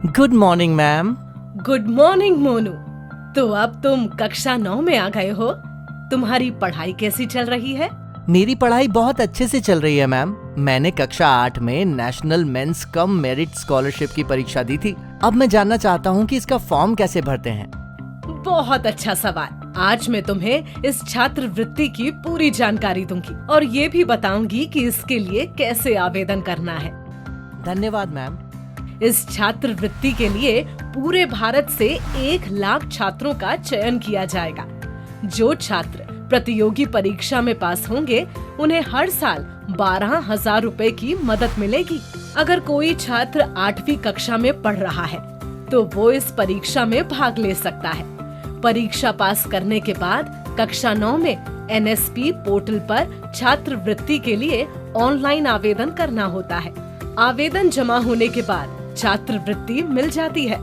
Good morning ma'am. Good morning Monu. तो अब तुम कक्षा 9 में आ गए हो। तुम्हारी पढ़ाई कैसी चल रही है? मेरी पढ़ाई बहुत अच्छे से चल रही है मैम। मैंने कक्षा 8 में national means cum merit scholarship की परीक्षा दी थी। अब मैं जानना चाहता हूँ कि इसका फॉर्म कैसे भरते हैं। बहुत अच्छा सवाल। आज मैं तुम्हें इस छात्रवृत्ति की पूरी जानकारी दूंगी और ये भी बताऊंगी कि इसके लिए कैसे आवेदन करना है। धन्यवाद मैम। इस छात्रवृत्ति के लिए पूरे भारत से 1 लाख छात्रों का चयन किया जाएगा। जो छात्र प्रतियोगी परीक्षा में पास होंगे उन्हें हर साल 12,000 रुपए की मदद मिलेगी। अगर कोई छात्र 8वीं कक्षा में पढ़ रहा है तो वो इस परीक्षा में भाग ले सकता है। परीक्षा पास करने के बाद कक्षा 9 में NSP पोर्टल पर छात्रवृत्ति के लिए ऑनलाइन आवेदन करना होता है। आवेदन जमा होने के बाद छात्रवृत्ति मिल जाती है।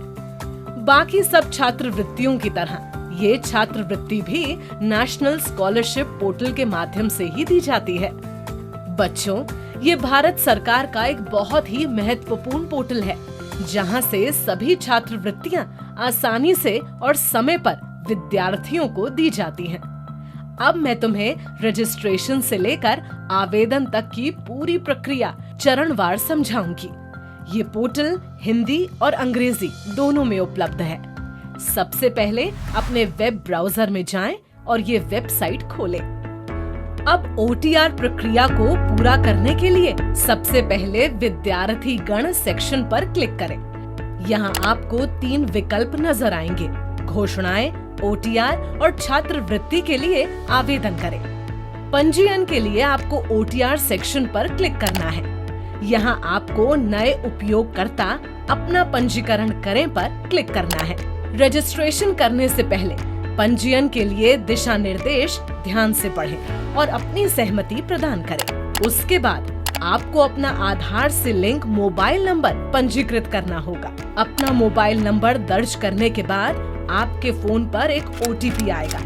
बाकी सब छात्रवृत्तियों की तरह ये छात्रवृत्ति भी नेशनल स्कॉलरशिप पोर्टल के माध्यम से ही दी जाती है। बच्चों, ये भारत सरकार का एक बहुत ही महत्वपूर्ण पोर्टल है जहां से सभी छात्रवृत्तियां आसानी से और समय पर विद्यार्थियों को दी जाती हैं। अब मैं तुम्हें रजिस्ट्रेशन से लेकर आवेदन तक की पूरी प्रक्रिया चरणवार समझाऊंगी। ये पोर्टल हिंदी और अंग्रेजी दोनों में उपलब्ध है। सबसे पहले अपने वेब ब्राउजर में जाएं और ये वेबसाइट खोलें। अब OTR प्रक्रिया को पूरा करने के लिए सबसे पहले विद्यार्थी गण सेक्शन पर क्लिक करें। यहाँ आपको 3 विकल्प नजर आएंगे: घोषणाएं, OTR और छात्रवृत्ति के लिए आवेदन करें। पंजीयन के लिए आपको OTR सेक्शन पर क्लिक करना है। यहाँ आपको नए उपयोगकर्ता अपना पंजीकरण करें पर क्लिक करना है। रजिस्ट्रेशन करने से पहले पंजीयन के लिए दिशा निर्देश ध्यान से पढ़ें और अपनी सहमति प्रदान करें। उसके बाद आपको अपना आधार से लिंक मोबाइल नंबर पंजीकृत करना होगा। अपना मोबाइल नंबर दर्ज करने के बाद आपके फोन पर एक OTP आएगा।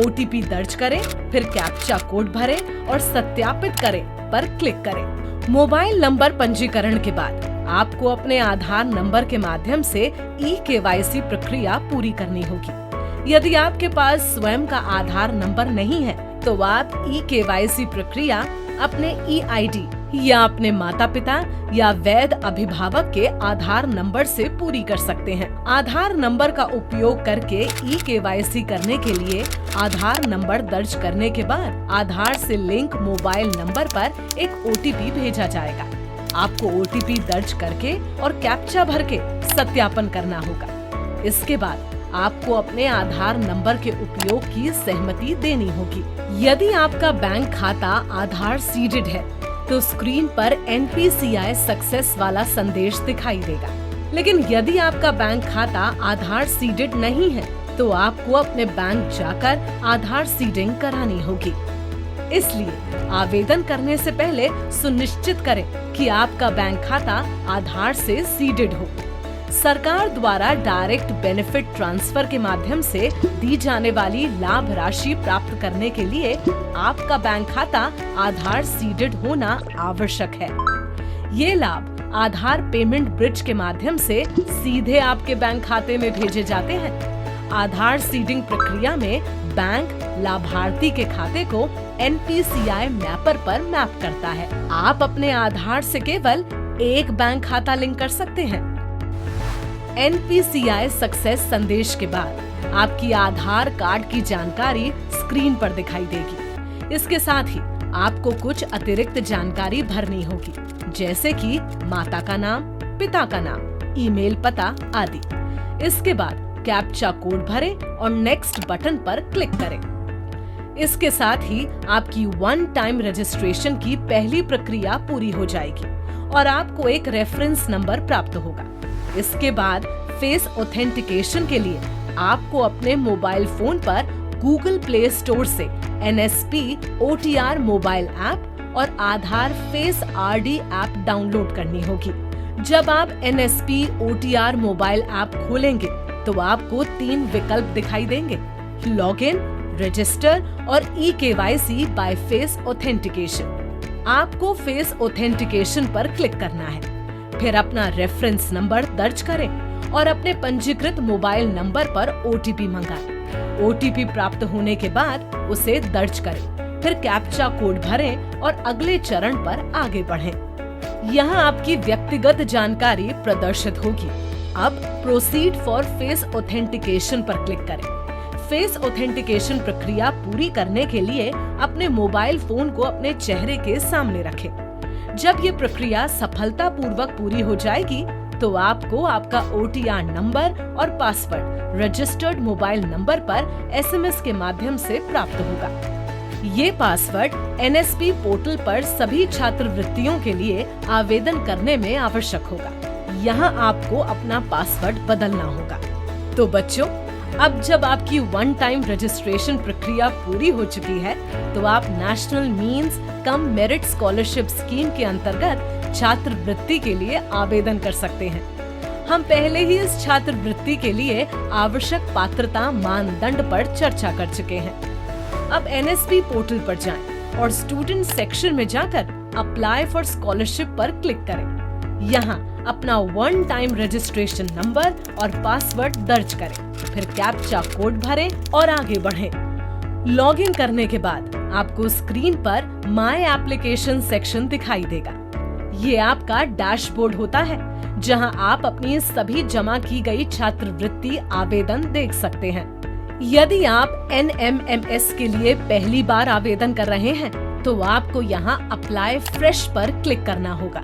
OTP दर्ज करें, फिर कैप्चा कोड भरें और सत्यापित करें पर क्लिक करें। मोबाइल नंबर पंजीकरण के बाद आपको अपने आधार नंबर के माध्यम से eKYC प्रक्रिया पूरी करनी होगी। यदि आपके पास स्वयं का आधार नंबर नहीं है तो आप eKYC प्रक्रिया अपने EID या अपने माता पिता या वैध अभिभावक के आधार नंबर से पूरी कर सकते हैं। आधार नंबर का उपयोग करके eKYC करने के लिए आधार नंबर दर्ज करने के बाद आधार से लिंक मोबाइल नंबर पर एक OTP भेजा जाएगा। आपको OTP दर्ज करके और कैप्चा भर के सत्यापन करना होगा। इसके बाद आपको अपने आधार नंबर के उपयोग की सहमति देनी होगी। यदि आपका बैंक खाता आधार सीडेड है तो स्क्रीन पर NPCI सक्सेस वाला संदेश दिखाई देगा। लेकिन यदि आपका बैंक खाता आधार सीडेड नहीं है तो आपको अपने बैंक जाकर आधार सीडिंग करानी होगी। इसलिए आवेदन करने से पहले सुनिश्चित करें कि आपका बैंक खाता आधार से सीडेड हो। सरकार द्वारा डायरेक्ट बेनिफिट ट्रांसफर के माध्यम से दी जाने वाली लाभ राशि प्राप्त करने के लिए आपका बैंक खाता आधार सीडेड होना आवश्यक है। ये लाभ आधार पेमेंट ब्रिज के माध्यम से सीधे आपके बैंक खाते में भेजे जाते हैं। आधार सीडिंग प्रक्रिया में बैंक लाभार्थी के खाते को NPCI मैपर पर मैप करता है। आप अपने आधार से केवल एक बैंक खाता लिंक कर सकते हैं। NPCI सक्सेस संदेश के बाद आपकी आधार कार्ड की जानकारी स्क्रीन पर दिखाई देगी। इसके साथ ही आपको कुछ अतिरिक्त जानकारी भरनी होगी, जैसे कि माता का नाम, पिता का नाम, ईमेल पता आदि। इसके बाद कैप्चा कोड भरें और नेक्स्ट बटन पर क्लिक करें। इसके साथ ही आपकी 1 टाइम रजिस्ट्रेशन की पहली प्रक्रिया पूरी हो जाएगी और आपको एक रेफरेंस नंबर प्राप्त होगा। इसके बाद फेस ऑथेंटिकेशन के लिए आपको अपने मोबाइल फोन पर गूगल प्ले स्टोर से NSP OTR मोबाइल ऐप और आधार फेस RD ऐप डाउनलोड करनी होगी। जब आप NSP OTR मोबाइल ऐप खोलेंगे तो आपको 3 विकल्प दिखाई देंगे: लॉगिन, रजिस्टर और eKYC बाय फेस ऑथेंटिकेशन। आपको फेस ऑथेंटिकेशन पर क्लिक करना है। फिर अपना रेफरेंस नंबर दर्ज करें और अपने पंजीकृत मोबाइल नंबर पर OTP मंगाएं। OTP प्राप्त होने के बाद उसे दर्ज करें, फिर कैप्चा कोड भरें और अगले चरण पर आगे बढ़ें। यहाँ आपकी व्यक्तिगत जानकारी प्रदर्शित होगी। अब प्रोसीड फॉर फेस ऑथेंटिकेशन पर क्लिक करें। फेस ऑथेंटिकेशन प्रक्रिया पूरी करने के लिए अपने मोबाइल फोन को अपने चेहरे के सामने रखें। जब ये प्रक्रिया सफलतापूर्वक पूरी हो जाएगी तो आपको आपका OTR नंबर और पासवर्ड रजिस्टर्ड मोबाइल नंबर पर SMS के माध्यम से प्राप्त होगा। ये पासवर्ड NSP पोर्टल पर सभी छात्रवृत्तियों के लिए आवेदन करने में आवश्यक होगा। यहाँ आपको अपना पासवर्ड बदलना होगा। तो बच्चों, अब जब आपकी वन टाइम रजिस्ट्रेशन प्रक्रिया पूरी हो चुकी है तो आप नेशनल मींस कम मेरिट स्कॉलरशिप स्कीम के अंतर्गत छात्रवृत्ति के लिए आवेदन कर सकते हैं। हम पहले ही इस छात्रवृत्ति के लिए आवश्यक पात्रता मानदंड पर चर्चा कर चुके हैं। अब NSP पोर्टल पर जाएं और स्टूडेंट सेक्शन में जाकर अप्लाई फॉर स्कॉलरशिप पर क्लिक करें। यहाँ अपना वन टाइम रजिस्ट्रेशन नंबर और पासवर्ड दर्ज करें, फिर कैप्चा कोड भरें और आगे बढ़ें। लॉगिन करने के बाद आपको स्क्रीन पर माय एप्लीकेशन सेक्शन दिखाई देगा। ये आपका डैशबोर्ड होता है जहां आप अपनी सभी जमा की गई छात्रवृत्ति आवेदन देख सकते हैं। यदि आप NMMS के लिए पहली बार आवेदन कर रहे हैं तो आपको यहाँ अप्लाई फ्रेश पर क्लिक करना होगा।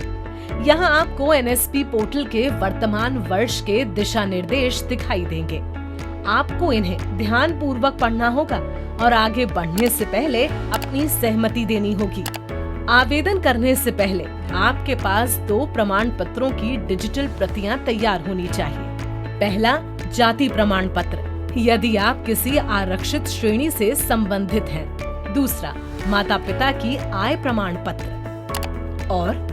यहाँ आपको NSP पोर्टल के वर्तमान वर्ष के दिशा निर्देश दिखाई देंगे। आपको इन्हें ध्यान पूर्वक पढ़ना होगा और आगे बढ़ने से पहले अपनी सहमति देनी होगी। आवेदन करने से पहले आपके पास 2 प्रमाण पत्रों की डिजिटल प्रतियां तैयार होनी चाहिए। पहला, जाति प्रमाण पत्र, यदि आप किसी आरक्षित श्रेणी से संबंधित हैं। दूसरा, माता पिता की आय प्रमाण पत्र। और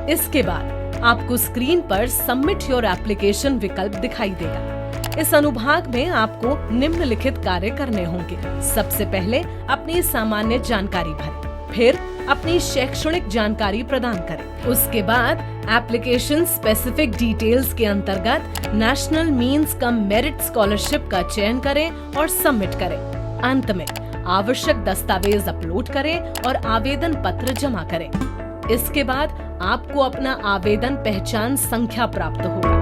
इसके बाद आपको स्क्रीन पर सबमिट योर एप्लीकेशन विकल्प दिखाई देगा। इस अनुभाग में आपको निम्नलिखित कार्य करने होंगे। सबसे पहले अपनी सामान्य जानकारी भरें, फिर अपनी शैक्षणिक जानकारी प्रदान करें। उसके बाद एप्लीकेशन स्पेसिफिक डिटेल्स के अंतर्गत नेशनल मींस कम मेरिट स्कॉलरशिप का चयन करें और सबमिट करें। अंत में आवश्यक दस्तावेज अपलोड करें और आवेदन पत्र जमा करें। इसके बाद आपको अपना आवेदन पहचान संख्या प्राप्त होगा।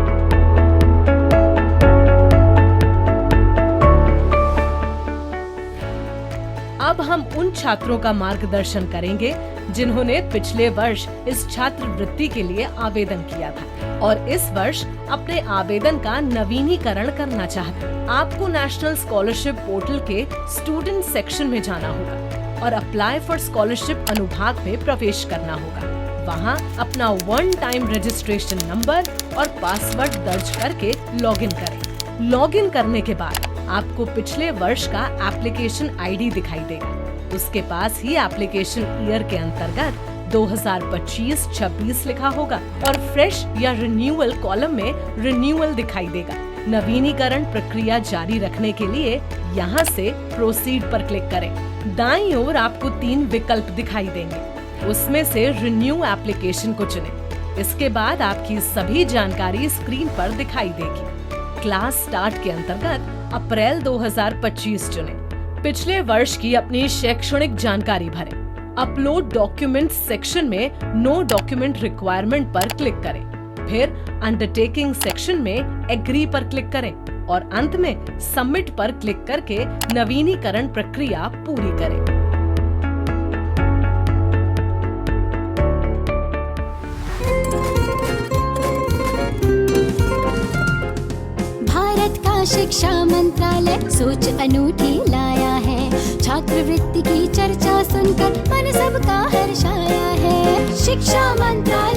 अब हम उन छात्रों का मार्गदर्शन करेंगे जिन्होंने पिछले वर्ष इस छात्रवृत्ति के लिए आवेदन किया था और इस वर्ष अपने आवेदन का नवीनीकरण करना चाहते हैं। आपको नेशनल स्कॉलरशिप पोर्टल के स्टूडेंट सेक्शन में जाना होगा और अप्लाई फॉर स्कॉलरशिप अनुभाग में प्रवेश करना होगा। वहाँ अपना वन टाइम रजिस्ट्रेशन नंबर और पासवर्ड दर्ज करके लॉगिन करें। लॉगिन करने के बाद आपको पिछले वर्ष का एप्लीकेशन ID दिखाई देगा। उसके पास ही एप्लीकेशन ईयर के अंतर्गत 2025-26 लिखा होगा और फ्रेश या रिन्यूअल कॉलम में रिन्यूअल दिखाई देगा। नवीनीकरण प्रक्रिया जारी रखने के लिए यहाँ से प्रोसीड पर क्लिक करें। दाईं ओर आपको 3 विकल्प दिखाई देंगे, उसमें से रिन्यू एप्लीकेशन को चुनें। इसके बाद आपकी सभी जानकारी स्क्रीन पर दिखाई देगी। क्लास स्टार्ट के अंतर्गत अप्रैल 2025 चुनें। पिछले वर्ष की अपनी शैक्षणिक जानकारी भरें। अपलोड डॉक्यूमेंट सेक्शन में नो डॉक्यूमेंट रिक्वायरमेंट पर क्लिक करें, फिर अंडरटेकिंग सेक्शन में एग्री पर क्लिक करें और अंत में सबमिट पर क्लिक करके नवीनीकरण प्रक्रिया पूरी करें। शिक्षा मंत्रालय सोच अनूठी लाया है। छात्रवृत्ति की चर्चा सुनकर मन सबका हर्षाया है। शिक्षा मंत्रालय